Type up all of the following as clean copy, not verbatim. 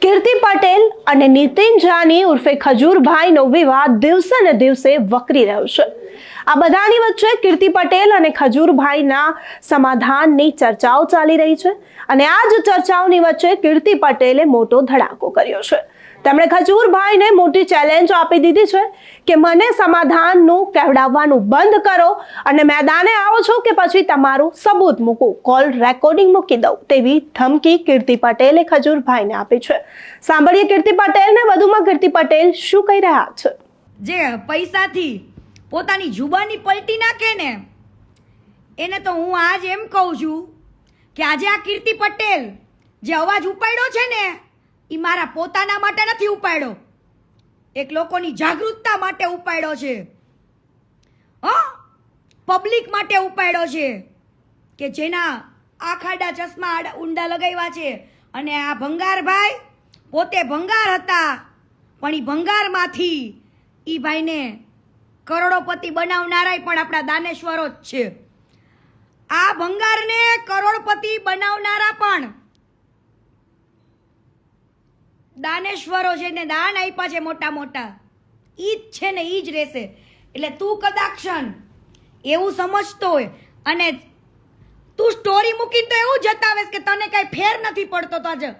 કીર્તિ પટેલ અને નીતિન જાની ઉર્ફે ખજૂરભાઈનો વિવાદ દિવસે ને દિવસે વકરી રહ્યો છે। આ બધાની વચ્ચે કીર્તિ પટેલ અને ખજૂરભાઈના સમાધાનની ચર્ચાઓ ચાલી રહી છે અને આ જ ચર્ચાઓની વચ્ચે કીર્તિ પટેલે મોટો ધડાકો કર્યો છે। તેમણે ખજૂરભાઈને મોટી ચેલેન્જ આપી દીધી છે કે મને સમાધાનનું કહેવડાવવાનું બંધ કરો અને મેદાને આવો છો કે પછી તમારું સબૂત મૂકો, કોલ રેકોર્ડિંગ મૂકી દઉં તેવી ધમકી કીર્તિ પટેલે ખજૂરભાઈને આપી છે। સાંભળીએ કીર્તિ પટેલને। વધુમાં કીર્તિ પટેલ શું કહી રહ્યા છે। જે પૈસાથી પોતાની જુબાની પલટી નાખે ને એને તો હું આજ એમ કહું છું કે આજે આ કીર્તિ પટેલ જે અવાજ ઉપાડ્યો છે ને એ મારા પોતાના માટે નથી ઉપાડ્યો, એક લોકોની જાગૃતતા માટે ઉપાડ્યો છે, પબ્લિક માટે ઉપાડ્યો છે કે જેના આખાડા ચશ્મા ઊંડા લગાવ્યા છે। અને આ ભંગારભાઈ પોતે ભંગાર હતા પણ એ ભંગારમાંથી એ ભાઈને કરોડોપતિ બનાવનારાય પણ આપણા દાનેશ્વરો જ છે। આ ભંગારને કરોડપતિ બનાવનારા પણ દાનેશ્વરો છે ને, દાન આપ્યા છે મોટા મોટા, ઈ જ છે ને ઈ જ રહેશે। એટલે તું કદાક્ષણ એવું સમજતો હોય અને તું સ્ટોરી મૂકીને તો એવું જતાવેશ કે તને કઈ ફેર નથી પડતો। તો આજે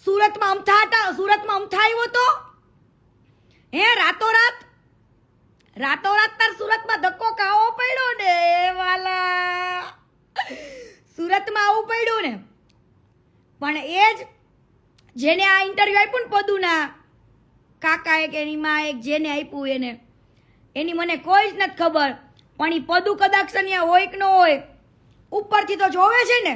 સુરતમાં અમથા આવ્યો તો રાતોરાત તાર સુરતમાં ધક્કો ખાવો પડ્યો ને વાલા, સુરતમાં આવું પડ્યું ને। પણ એ જ જેને આ ઇન્ટરવ્યુ આપ્યું ને પદુના કાકાએ કે એની માં એક જેને આપ્યું એને એની મને કોઈ જ નથી ખબર, પણ એ પદુ કદાચ અહીંયા હોય કે ન હોય ઉપરથી તો જોવે છે ને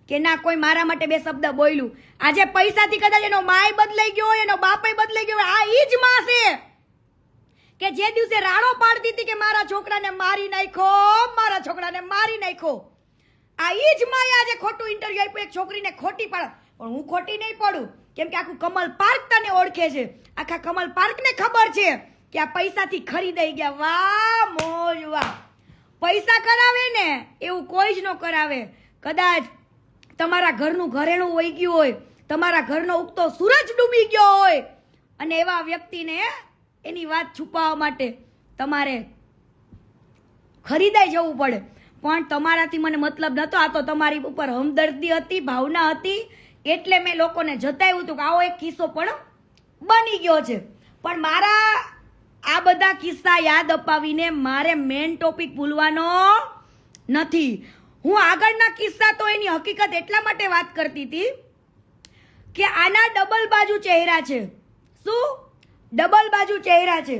કે ના કોઈ મારા માટે બે શબ્દ બોલ્યું। આજે પૈસાથી કદાચ એનો માય બદલાઈ ગયો હોય, એનો બાપય બદલાઈ ગયો હોય, આ ઈ જ માં છે કે જે દિવસે રાડો પાડતી હતી કે મારા છોકરાને મારી નાખો, આ ઈ જ માં આજે ખોટું ઇન્ટરવ્યુ આપ્યું એક છોકરીને ખોટી પાડ। પણ હું ખોટી નહીં પડું કેમ કે આખું કમલ પાર્ક તને ઓળખે છે, આખા કમલ પાર્કને ખબર છે કે આ પૈસાથી ખરીદાઈ ગયા। વાહ મોજ વાહ, પૈસા કરાવે ને એવું કોઈ જ ન કરાવે। કદાચ તમારા ઘરનું ઘરેણું વહી ગયું હોય, તમારા ઘરનો ઉગતો સૂરજ ડૂબી ગયો હોય અને એવા વ્યક્તિને એની વાત છુપાવવા માટે તમારે ખરીદાઈ જવું પડે, પણ તમારાથી મને મતલબ નહોતો, આ તો તમારી ઉપર હમદર્દી હતી, ભાવના હતી, એટલે મેં લોકોને જતાવ્યું હતું કે આવો એક કિસ્સો પણ બની ગયો છે। પણ મારા આ બધા કિસ્સા યાદ અપાવીને મારે મેઇન ટોપિક ભૂલવાનો નથી। હું આગળના કિસ્સા તો એની હકીકત એટલા માટે વાત કરતી હતી કે આના ડબલ બાજુ ચહેરા છે। શું ડબલ બાજુ ચહેરા છે,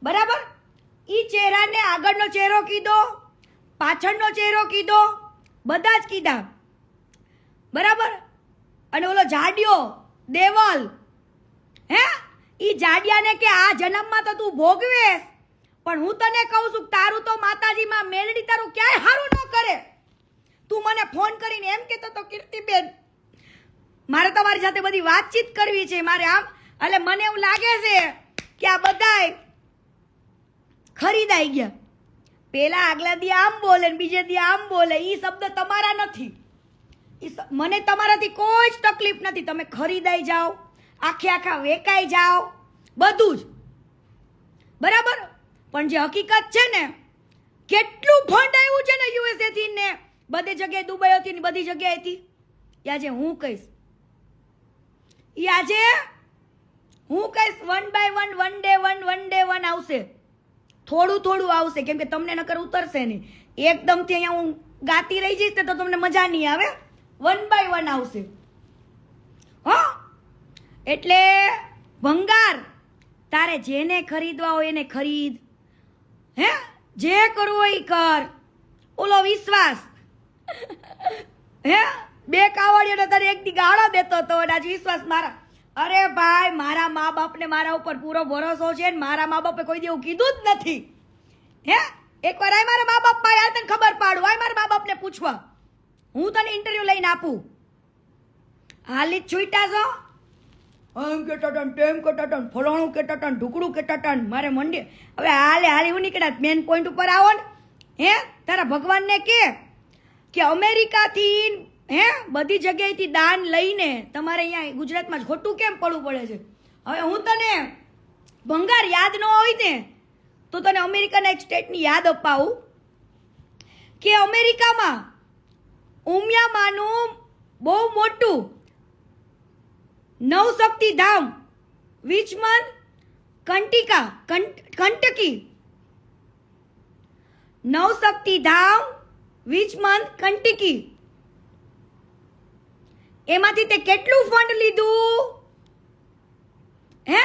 બરાબર? ઈ ચહેરાને આગળનો ચહેરો કીધો, પાછળનો ચહેરો કીધો, બધા જ કીધા, બરાબર? અને ઓલો જાડિયો દેવલ ઈ જાડિયાને કે આ જન્મમાં તો તું ભોગવેશ, પણ હું તને કહું છું તારું તો માતાજીમાં મેળડી તારું ક્યાંય હારું ન કરે। તું મને ફોન કરીને એમ કહેતો તો કીર્તિબેન મારે તમારી સાથે બધી વાતચીત કરવી છે, મારે આમ, એટલે મને એવું લાગે છે કે આ બધાય ખરીદાઈ ગયા। પેલા આગલા દી આમ બોલે ને બીજે દી આમ બોલે, ઈ શબ્દ તમારા નથી, મને તમારાથી કોઈ જ તકલીફ નથી, તમે ખરીદાઈ જાઓ, આખા વેકાઈ જાઓ, બધું જ બરાબર। પણ જે હકીકત છે ને કેટલું ફંડ આવ્યું છે ને યુએસએ થી ને બધી જગ્યાએ, દુબઈ હતી ને બધી જગ્યાએથી, આજે હું કહીશ one by one day one આવશે, થોડું આવશે, કેમ કે તમને નકર ઉતરશે નહીં। એકદમથી અહીંયા હું ગાતી રહી જઈશ તો તમને મજા નહીં આવે, વન બાય વન આવશે। એટલે ભંગાર તારે જેને ખરીદવા હોય એને ખરીદ, જે કરવું હોય કર, ઓલો વિશ્વાસ બે કાવડિયો તારે એક દી ગાળો દેતો હતો અને આજ વિશ્વાસ મારા, અરે ભાઈ મારા મા બાપને મારા ઉપર પૂરો ભરોસો છે, મારા મા બાપે કોઈ દી એવું કીધું જ નથી। એકવાર આય મારા મા બાપ પાસે તને ખબર પાડું, આય મારા મા બાપને પૂછવા, હું તને ઇન્ટરવ્યુ લઈને આપું। હાલી જ છૂટા છો, આમ કે ટટન તેમ કે ટટન ફલાણું કે ટટન ઢુકડું કે ટટન, મારે મંડી હવે હાલે હું નીકળ્યા મેન પોઈન્ટ ઉપર આવો ને, તારા ભગવાનને કે અમેરિકાથી હે બધી જગ્યાએથી દાન લઈને તમારે અહીંયા ગુજરાતમાં જ ખોટું કેમ પડવું પડે છે? હવે હું તને ભંગાર યાદ ન હોય ને તો તને અમેરિકાના એક સ્ટેટની યાદ અપાવું કે અમેરિકામાં ઉમિયામાનું બહુ મોટું નવશક્તિ ધામ વિચમન કંટકી નવશક્તિ ધામ વિચમન કંટકી એમાંથી તે કેટલું ફંડ લીધું? હે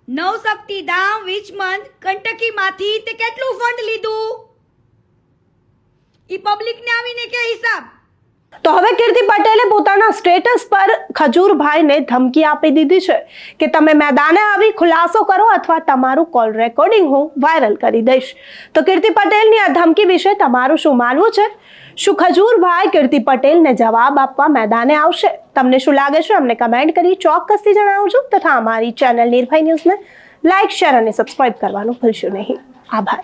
નવશક્તિ ધામ વિચમન કંટકી માંથી તે કેટલું ફંડ લીધું? ઈ પબ્લિક ને આવીને કે હિસાબ. તો હવે કીર્તિ પટેલે પોતાના સ્ટેટસ પર ખજૂરભાઈને ધમકી આપી દીધી છે કે તમે મેદાને આવી ખુલાસો કરો અથવા તમારું કોલ રેકોર્ડિંગ હું વાયરલ કરી દઈશ. તો કીર્તિ પટેલની આ ધમકી વિશે તમારું શું માનવું છે? શું ખજૂરભાઈ કીર્તિ પટેલને જવાબ આપવા મેદાને આવશે? તમને શું લાગે છે અમને કમેન્ટ કરી ચોક્કસથી જણાવજો તથા અમારી ચેનલ નિર્ભય ન્યૂઝને લાઇક શેર અને સબસ્ક્રાઇબ કરવાનું ભૂલશો નહીં. આભાર.